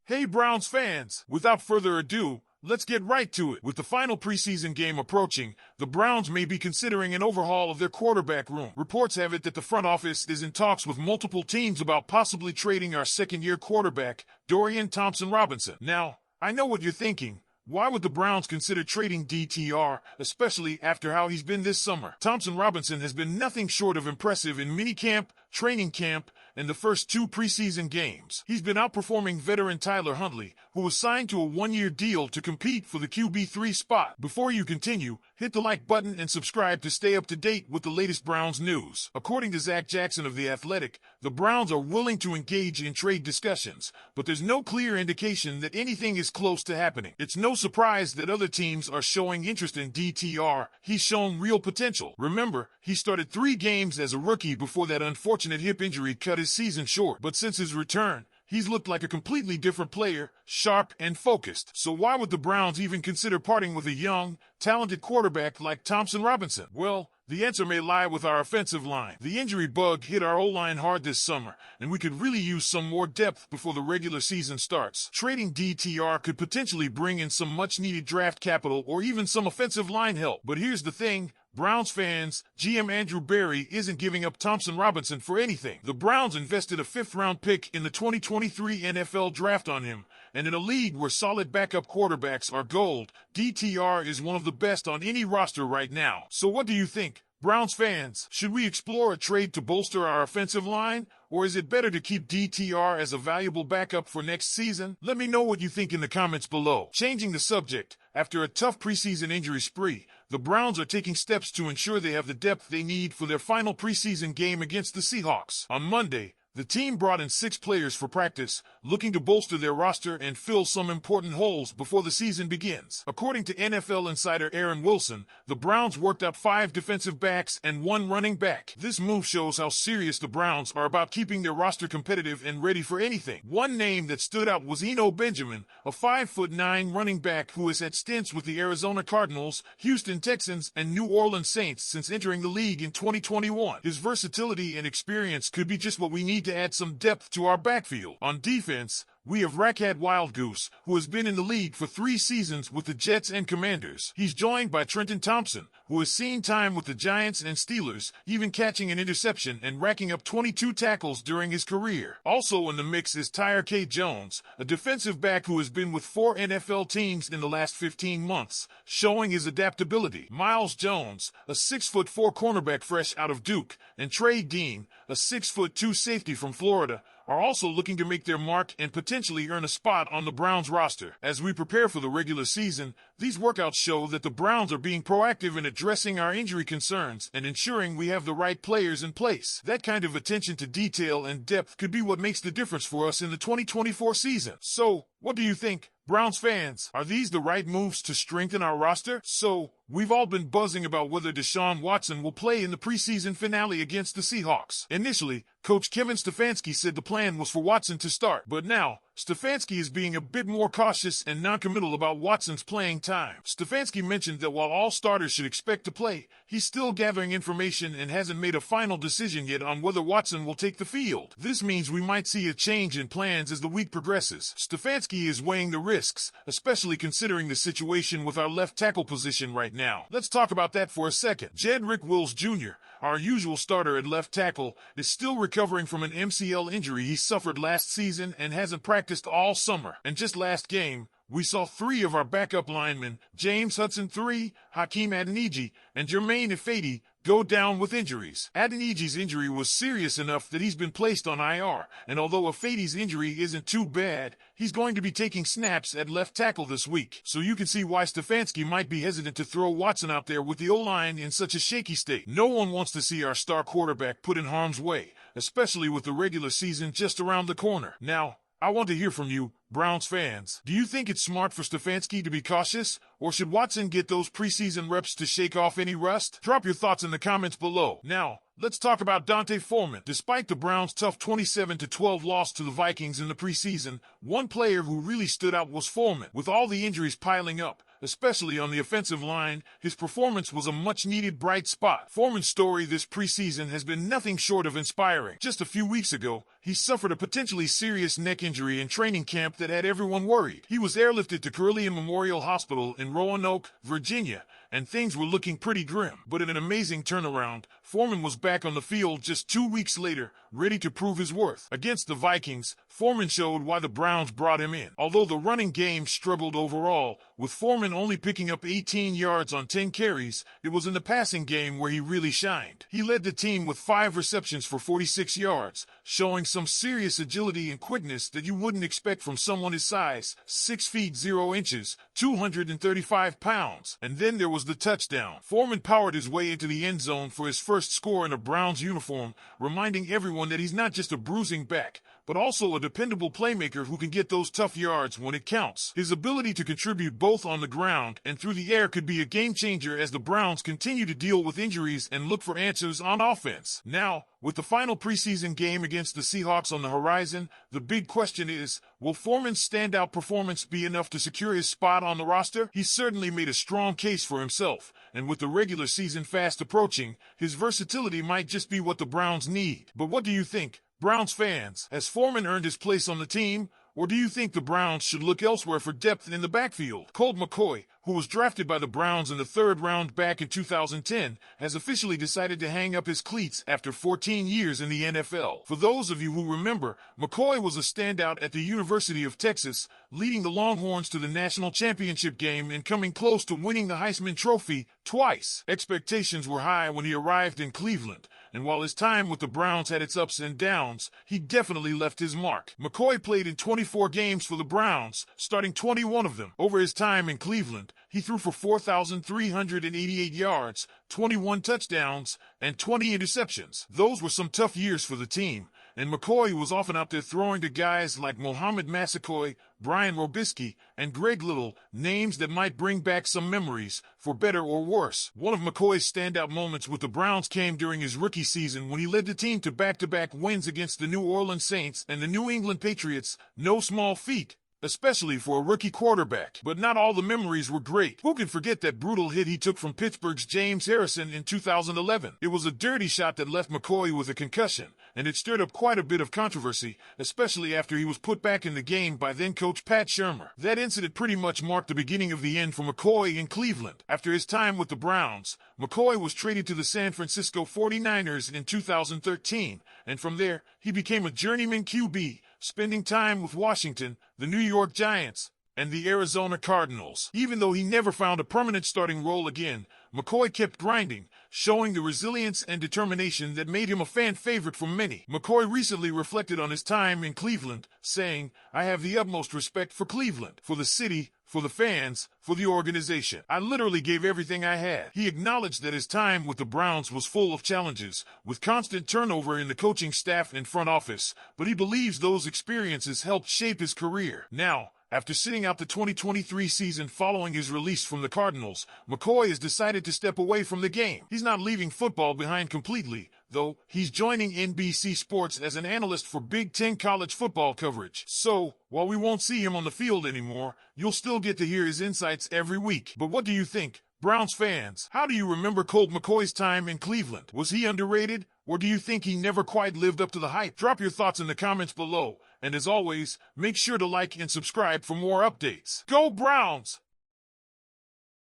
Hey Browns fans, without further ado, let's get right to it. With the final preseason game approaching, the Browns may be considering an overhaul of their quarterback room. Reports have it that the front office is in talks with multiple teams about possibly trading our second-year quarterback, Dorian Thompson-Robinson. Now, I know what you're thinking. Why would the Browns consider trading DTR, especially after how he's been this summer? Thompson-Robinson has been nothing short of impressive in minicamp, training camp, and the first two preseason games. He's been outperforming veteran Tyler Huntley, who was signed to a one-year deal to compete for the QB3 spot. Before you continue, hit the like button and subscribe to stay up to date with the latest Browns news. According to Zach Jackson of The Athletic, the Browns are willing to engage in trade discussions, but there's no clear indication that anything is close to happening. It's no surprise that other teams are showing interest in DTR. He's shown real potential. Remember, he started 3 games as a rookie before that unfortunate hip injury cut his season short, but since his return, he's looked like a completely different player, sharp and focused. So why would the Browns even consider parting with a young, talented quarterback like Thompson-Robinson? Well, the answer may lie with our offensive line. The injury bug hit our O-line hard this summer, and we could really use some more depth before the regular season starts. Trading DTR could potentially bring in some much-needed draft capital or even some offensive line help. But here's the thing. Browns fans, GM Andrew Berry isn't giving up Thompson-Robinson for anything. The Browns invested a 5th-round pick in the 2023 NFL Draft on him, and in a league where solid backup quarterbacks are gold, DTR is one of the best on any roster right now. So what do you think? Browns fans, should we explore a trade to bolster our offensive line, or is it better to keep DTR as a valuable backup for next season? Let me know what you think in the comments below. Changing the subject, after a tough preseason injury spree, the Browns are taking steps to ensure they have the depth they need for their final preseason game against the Seahawks. On Monday, the team brought in 6 players for practice, looking to bolster their roster and fill some important holes before the season begins. According to NFL insider Aaron Wilson, the Browns worked out 5 defensive backs and 1 running back. This move shows how serious the Browns are about keeping their roster competitive and ready for anything. One name that stood out was Eno Benjamin, a 5'9" running back who has had stints with the Arizona Cardinals, Houston Texans, and New Orleans Saints since entering the league in 2021. His versatility and experience could be just what we need to add some depth to our backfield. On defense, we have Rackhad Wildgoose, who has been in the league for 3 seasons with the Jets and Commanders. He's joined by Trenton Thompson, who has seen time with the Giants and Steelers, even catching an interception and racking up 22 tackles during his career. Also in the mix is Tyre K. Jones, a defensive back who has been with 4 NFL teams in the last 15 months, showing his adaptability. Miles Jones, a 6'4" cornerback fresh out of Duke, and Trey Dean, a 6'2" safety from Florida, are also looking to make their mark and potentially earn a spot on the Browns roster. As we prepare for the regular season, these workouts show that the Browns are being proactive in addressing our injury concerns and ensuring we have the right players in place. That kind of attention to detail and depth could be what makes the difference for us in the 2024 season. So, what do you think? Browns fans, are these the right moves to strengthen our roster? So, we've all been buzzing about whether Deshaun Watson will play in the preseason finale against the Seahawks. Initially, Coach Kevin Stefanski said the plan was for Watson to start, but now, Stefanski is being a bit more cautious and noncommittal about Watson's playing time. Stefanski mentioned that while all starters should expect to play, he's still gathering information and hasn't made a final decision yet on whether Watson will take the field. This means we might see a change in plans as the week progresses. Stefanski is weighing the risks, especially considering the situation with our left tackle position right now. Let's talk about that for a second. Jedrick Wills Jr., our usual starter at left tackle, is still recovering from an MCL injury he suffered last season and hasn't practiced all summer. And just last game, we saw 3 of our backup linemen, James Hudson III, Hakeem Adeniji, and Jermaine Ifedi, go down with injuries. Adeniji's injury was serious enough that he's been placed on IR, and although Ifedi's injury isn't too bad, he's going to be taking snaps at left tackle this week. So you can see why Stefanski might be hesitant to throw Watson out there with the O-line in such a shaky state. No one wants to see our star quarterback put in harm's way, especially with the regular season just around the corner. Now, I want to hear from you, Browns fans. Do you think it's smart for Stefanski to be cautious, or should Watson get those preseason reps to shake off any rust? Drop your thoughts in the comments below. Now, let's talk about D'Onta Foreman. Despite the Browns' tough 27-12 loss to the Vikings in the preseason, one player who really stood out was Foreman. With all the injuries piling up, especially on the offensive line, his performance was a much-needed bright spot. Foreman's story this preseason has been nothing short of inspiring. Just a few weeks ago, he suffered a potentially serious neck injury in training camp that had everyone worried. He was airlifted to Carilion Memorial Hospital in Roanoke, Virginia, and things were looking pretty grim. But in an amazing turnaround, Foreman was back on the field just 2 weeks later, ready to prove his worth. Against the Vikings, Foreman showed why the Browns brought him in. Although the running game struggled overall, with Foreman only picking up 18 yards on 10 carries, it was in the passing game where he really shined. He led the team with 5 receptions for 46 yards, showing some serious agility and quickness that you wouldn't expect from someone his size, 6 feet 0 inches, 235 pounds. And then there was the touchdown. Foreman powered his way into the end zone for his first score in a Browns uniform, reminding everyone that he's not just a bruising back, but also a dependable playmaker who can get those tough yards when it counts. His ability to contribute both on the ground and through the air could be a game changer as the Browns continue to deal with injuries and look for answers on offense. Now, with the final preseason game against the Seahawks on the horizon, the big question is, will Foreman's standout performance be enough to secure his spot on the roster? He's certainly made a strong case for himself, and with the regular season fast approaching, his versatility might just be what the Browns need. But what do you think, Browns fans? Has Foreman earned his place on the team, or do you think the Browns should look elsewhere for depth in the backfield? Colt McCoy, who was drafted by the Browns in the 3rd round back in 2010, has officially decided to hang up his cleats after 14 years in the NFL. For those of you who remember, McCoy was a standout at the University of Texas, leading the Longhorns to the national championship game and coming close to winning the Heisman Trophy twice. Expectations were high when he arrived in Cleveland, and while his time with the Browns had its ups and downs, he definitely left his mark. McCoy played in 24 games for the Browns, starting 21 of them. Over his time in Cleveland, he threw for 4,388 yards, 21 touchdowns, and 20 interceptions. Those were some tough years for the team, and McCoy was often out there throwing to guys like Mohamed Massaquoi, Brian Robisky, and Greg Little, names that might bring back some memories, for better or worse. One of McCoy's standout moments with the Browns came during his rookie season when he led the team to back-to-back wins against the New Orleans Saints and the New England Patriots. No small feat, especially for a rookie quarterback. But not all the memories were great. Who can forget that brutal hit he took from Pittsburgh's James Harrison in 2011? It was a dirty shot that left McCoy with a concussion, and it stirred up quite a bit of controversy, especially after he was put back in the game by then-coach Pat Shurmur. That incident pretty much marked the beginning of the end for McCoy in Cleveland. After his time with the Browns, McCoy was traded to the San Francisco 49ers in 2013, and from there, he became a journeyman QB, spending time with Washington, the New York Giants, and the Arizona Cardinals. Even though he never found a permanent starting role again, McCoy kept grinding, showing the resilience and determination that made him a fan favorite for many. McCoy recently reflected on his time in Cleveland, saying, "I have the utmost respect for Cleveland, for the city, for the fans, for the organization. I literally gave everything I had." He acknowledged that his time with the Browns was full of challenges, with constant turnover in the coaching staff and front office, but he believes those experiences helped shape his career. Now, after sitting out the 2023 season following his release from the Cardinals, McCoy has decided to step away from the game. He's not leaving football behind completely, though. He's joining NBC Sports as an analyst for Big Ten college football coverage. So, while we won't see him on the field anymore, you'll still get to hear his insights every week. But what do you think, Browns fans? How do you remember Colt McCoy's time in Cleveland? Was he underrated, or do you think he never quite lived up to the hype? Drop your thoughts in the comments below. And as always, make sure to like and subscribe for more updates. Go Browns!